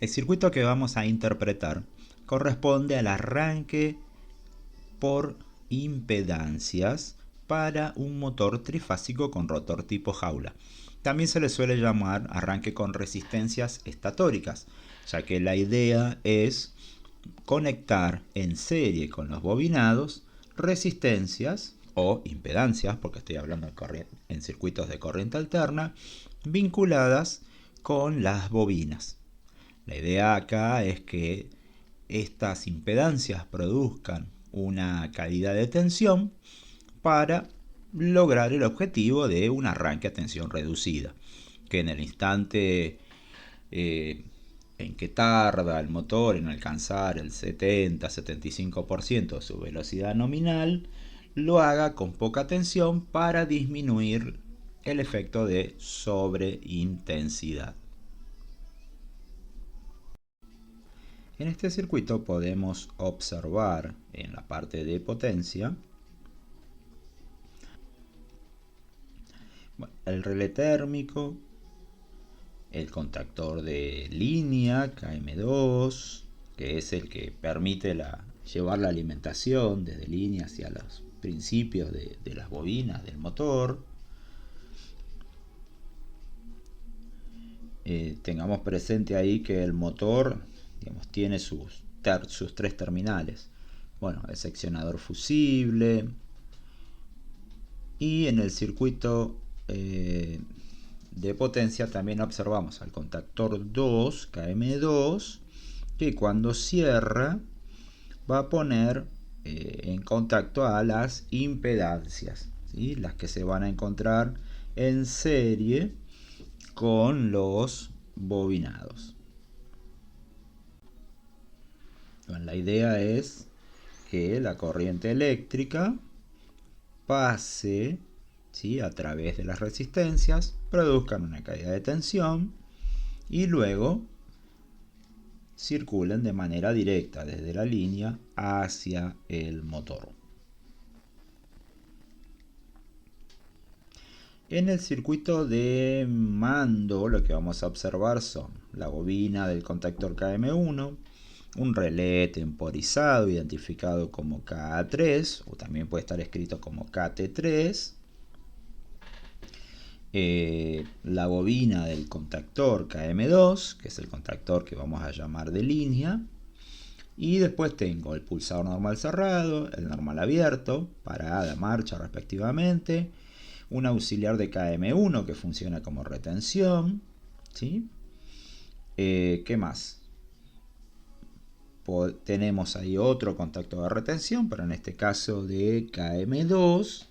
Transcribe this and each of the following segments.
El circuito que vamos a interpretar corresponde al arranque por impedancias para un motor trifásico con rotor tipo jaula. También se le suele llamar arranque con resistencias estatóricas, ya que la idea es conectar en serie con los bobinados resistencias o impedancias, porque estoy hablando en circuitos de corriente alterna, vinculadas con las bobinas. La idea acá es que estas impedancias produzcan una calidad de tensión para lograr el objetivo de un arranque a tensión reducida, que en el instante en que tarda el motor en alcanzar el 70-75% de su velocidad nominal, lo haga con poca tensión para disminuir el efecto de sobreintensidad. En este circuito podemos observar en la parte de potencia el relé térmico, el contactor de línea KM2, que es el que permite llevar la alimentación desde línea hacia los principios de las bobinas del motor. Tengamos presente ahí que el motor, digamos, tiene sus tres terminales. Bueno, el seccionador fusible, y en el circuito de potencia también observamos al contactor 2, KM2, que cuando cierra va a poner en contacto a las impedancias, ¿sí? Las que se van a encontrar en serie con los bobinados. Bueno, la idea es que la corriente eléctrica pase, ¿sí?, a través de las resistencias, produzcan una caída de tensión y luego circulen de manera directa desde la línea hacia el motor. En el circuito de mando lo que vamos a observar son la bobina del contactor KM1, un relé temporizado identificado como KA3 o también puede estar escrito como KT3, la bobina del contactor KM2, que es el contactor que vamos a llamar de línea, y después tengo el pulsador normal cerrado, el normal abierto, parada, marcha respectivamente, un auxiliar de KM1 que funciona como retención, ¿sí? ¿Qué más? Tenemos ahí otro contacto de retención, pero en este caso de KM2,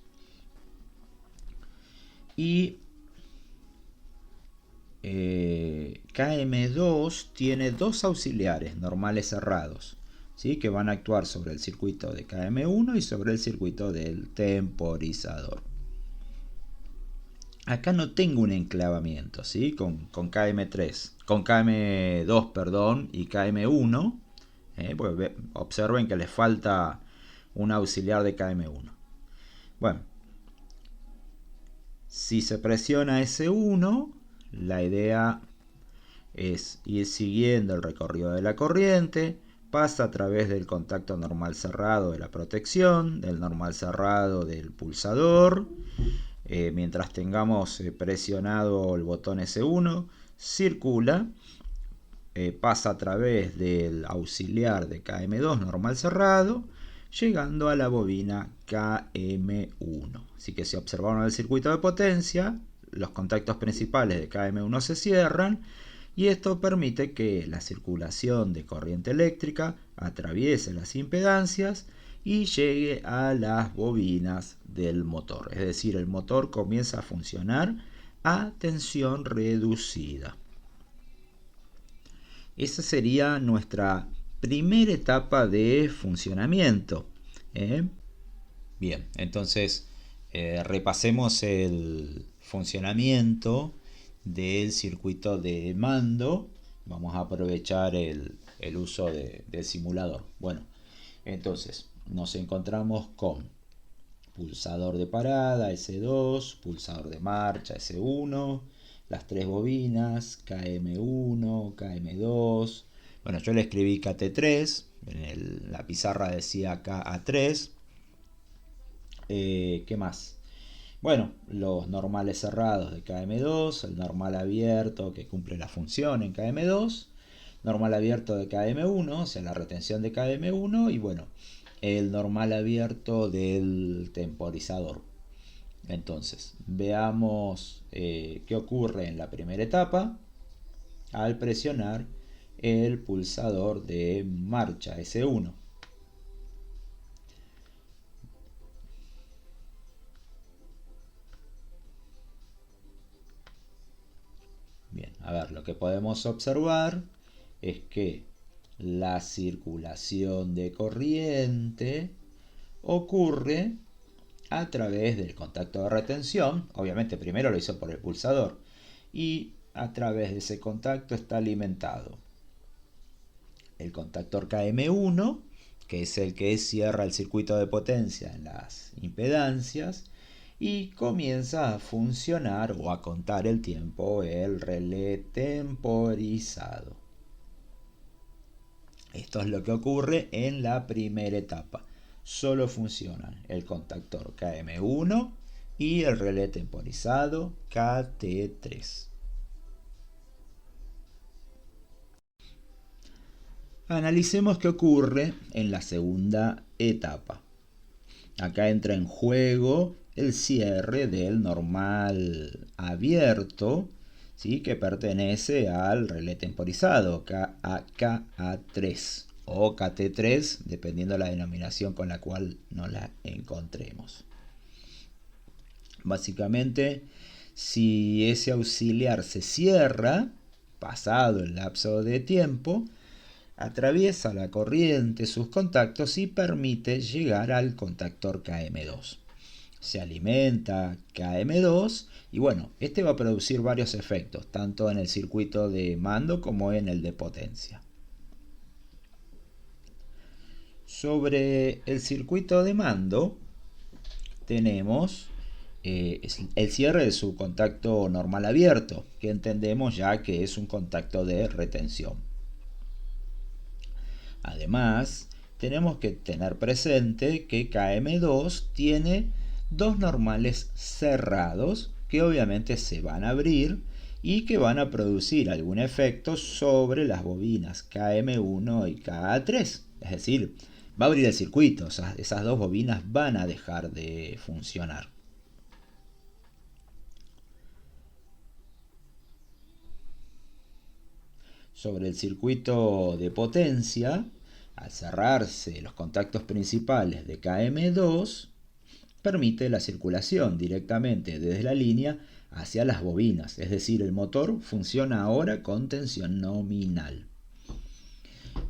y KM2 tiene dos auxiliares normales cerrados, ¿sí?, que van a actuar sobre el circuito de KM1 y sobre el circuito del temporizador. Acá no tengo un enclavamiento, ¿sí?, con KM2, perdón, y KM1, pues observen que les falta un auxiliar de KM1. Bueno, si se presiona S1, la idea es ir siguiendo el recorrido de la corriente, pasa a través del contacto normal cerrado de la protección, del normal cerrado del pulsador, mientras tengamos presionado el botón S1, circula, pasa a través del auxiliar de KM2 normal cerrado, llegando a la bobina KM1. Así que si observaron el circuito de potencia, los contactos principales de KM1 se cierran y esto permite que la circulación de corriente eléctrica atraviese las impedancias y llegue a las bobinas del motor. Es decir, el motor comienza a funcionar a tensión reducida. Esa sería nuestra primera etapa de funcionamiento. Bien, entonces repasemos el funcionamiento del circuito de mando. Vamos a aprovechar el uso del simulador. Bueno, entonces nos encontramos con pulsador de parada S2, pulsador de marcha S1, las tres bobinas KM1, KM2. Bueno, yo le escribí KT3, en la pizarra decía KA3. ¿Qué más? Bueno, los normales cerrados de KM2, el normal abierto que cumple la función en KM2, normal abierto de KM1, o sea, la retención de KM1, y bueno, el normal abierto del temporizador. Entonces, veamos qué ocurre en la primera etapa al presionar el pulsador de marcha S1. Bien, a ver, lo que podemos observar es que la circulación de corriente ocurre a través del contacto de retención. Obviamente primero lo hizo por el pulsador, y a través de ese contacto está alimentado el contactor KM1, que es el que cierra el circuito de potencia en las impedancias, y comienza a funcionar o a contar el tiempo el relé temporizado. Esto es lo que ocurre en la primera etapa. Solo funcionan el contactor KM1 y el relé temporizado KT3. Analicemos qué ocurre en la segunda etapa. Acá entra en juego el cierre del normal abierto, ¿sí?, que pertenece al relé temporizado KA3 o KT3, dependiendo de la denominación con la cual nos la encontremos. Básicamente, si ese auxiliar se cierra, pasado el lapso de tiempo, atraviesa la corriente sus contactos y permite llegar al contactor KM2. Se alimenta KM2 y bueno, este va a producir varios efectos, tanto en el circuito de mando como en el de potencia. Sobre el circuito de mando tenemos el cierre de su contacto normal abierto, que entendemos ya que es un contacto de retención. Además, tenemos que tener presente que KM2 tiene dos normales cerrados que obviamente se van a abrir y que van a producir algún efecto sobre las bobinas KM1 y KA3. Es decir, va a abrir el circuito, o sea, esas dos bobinas van a dejar de funcionar. Sobre el circuito de potencia, al cerrarse los contactos principales de KM2, permite la circulación directamente desde la línea hacia las bobinas, es decir, el motor funciona ahora con tensión nominal.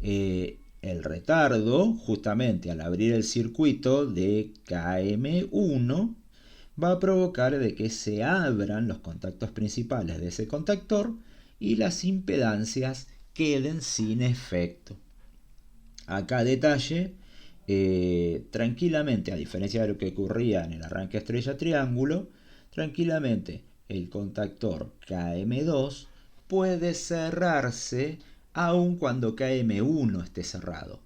El retardo, justamente al abrir el circuito de KM1, va a provocar de que se abran los contactos principales de ese contactor y las impedancias queden sin efecto. Acá detalle, tranquilamente, a diferencia de lo que ocurría en el arranque estrella-triángulo, tranquilamente el contactor KM2 puede cerrarse aun cuando KM1 esté cerrado.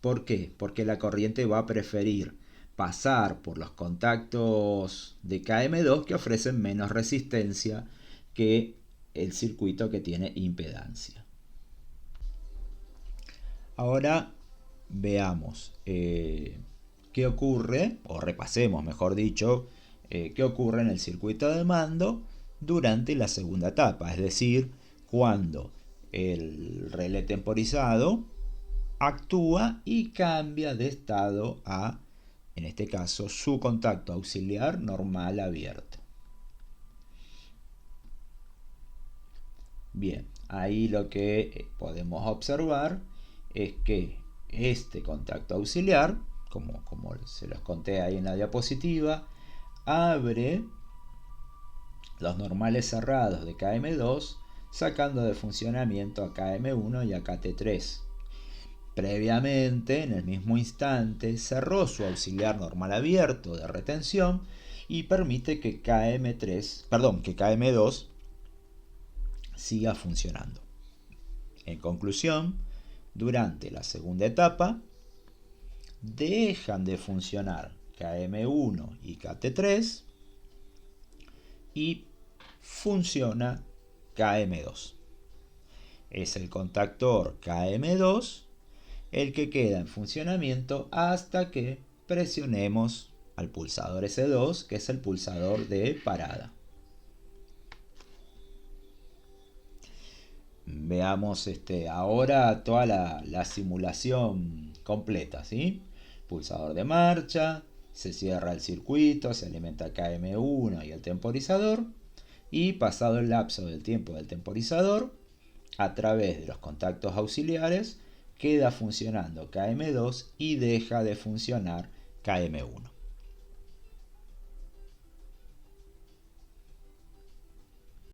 ¿Por qué? Porque la corriente va a preferir pasar por los contactos de KM2 que ofrecen menos resistencia que el circuito que tiene impedancia. Ahora veamos qué ocurre, o repasemos mejor dicho, qué ocurre en el circuito de mando durante la segunda etapa, es decir, cuando el relé temporizado actúa y cambia de estado a, en este caso, su contacto auxiliar normal abierto. Bien, ahí lo que podemos observar es que este contacto auxiliar, como se los conté ahí en la diapositiva, abre los normales cerrados de KM2, sacando de funcionamiento a KM1 y a KT3. Previamente, en el mismo instante, cerró su auxiliar normal abierto de retención y permite que KM2 siga funcionando. En conclusión, durante la segunda etapa, dejan de funcionar KM1 y KT3 y funciona KM2. Es el contactor KM2 el que queda en funcionamiento hasta que presionemos al pulsador S2, que es el pulsador de parada. Veamos ahora toda la simulación completa, ¿sí? Pulsador de marcha, se cierra el circuito, se alimenta KM1 y el temporizador, y pasado el lapso del tiempo del temporizador, a través de los contactos auxiliares, queda funcionando KM2 y deja de funcionar KM1.